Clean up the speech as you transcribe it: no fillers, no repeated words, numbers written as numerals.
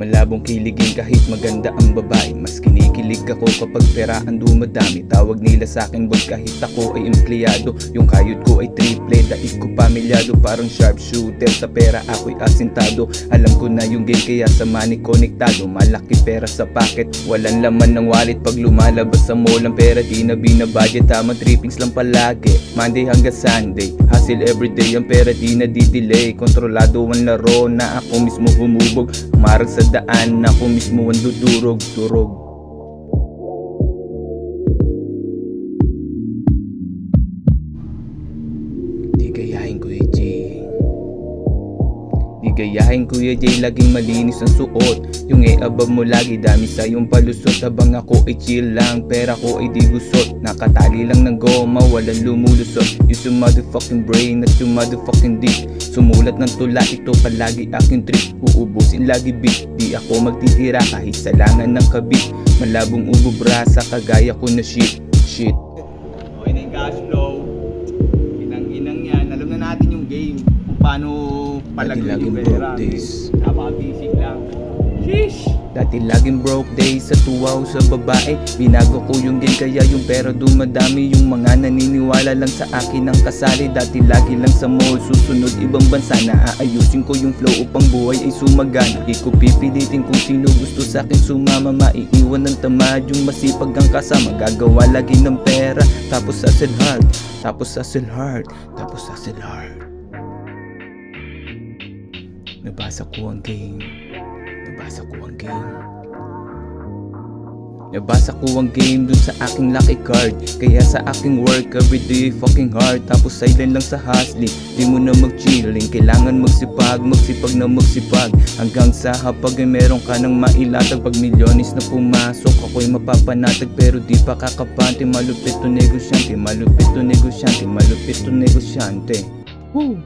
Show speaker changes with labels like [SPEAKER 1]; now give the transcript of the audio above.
[SPEAKER 1] Malabong kiligin kahit maganda ang babae. Mas kinikilig ako kapag pera ang dumadami. Tawag nila sa'kin boss kahit ako ay empleyado. Yung kayod ko ay triple, daig ko pamilyado. Parang sharpshooter, sa pera ako'y asintado. Alam ko na yung game kaya sa money konektado. Malaki pera sa pocket, walang laman ng wallet. Pag lumalabas sa mall ang pera di na binabudget. Tamang trippings lang palagi, Monday hanggang Sunday. Hustle everyday, ang pera di na di-delay. Kontrolado ang laro na ako mismo humubog. Marag sa daan na ako mismo ang dudurog-durog. Di gayahin Kuya J, di gayahin Kuya J, laging malinis ang suot. Yung above mo lagi dami sa yung palusot. Habang ako ay chill lang, pera ko ay di gusot. Nakatali lang ng goma, walang lumulusot. Use yung motherfucking brain at yung motherfucking dick. Sumulat ng tula, ito palagi aking trick. Uubusin lagi beat, di ako magtitira kahit sa langan ng kabit. Malabong ubo brasa, kagaya ko na shit.
[SPEAKER 2] Okay na yung cash flow. Inang yan, alam na natin yung game. Kung paano palaguin yung pera. Napaka-basic lang. Sheesh!
[SPEAKER 1] Dati laging broke days sa tuwa sa babae. Binago ko yung game kaya yung pera dumadami. Yung mga naniniwala lang sa akin ang kasali. Dati lagi lang sa mall, susunod ibang bansa. Naaayusin ko yung flow upang buhay ay sumagana. Di ko pipilitin kung sino gusto sa akin sumama. Maiiwan ng tamad yung masipag ang kasama. Gagawa lagi ng pera, tapos hustle hard. Tapos hustle hard, tapos hustle hard. Nabasa ko ang game. Nabasa ko ang game. Nabasa ko ang game dun sa aking lucky card. Kaya sa aking work everyday fucking hard. Tapos silent lang sa hustling, di mo na mag-chilling. Kailangan magsipag, magsipag na magsipag. Hanggang sa hapag ay meron ka ng mailatag. Pag milyones na pumasok, ako'y mapapanatag. Pero di pa kakapante, malupit to negosyante. Malupit to negosyante, malupit to negosyante. Woo!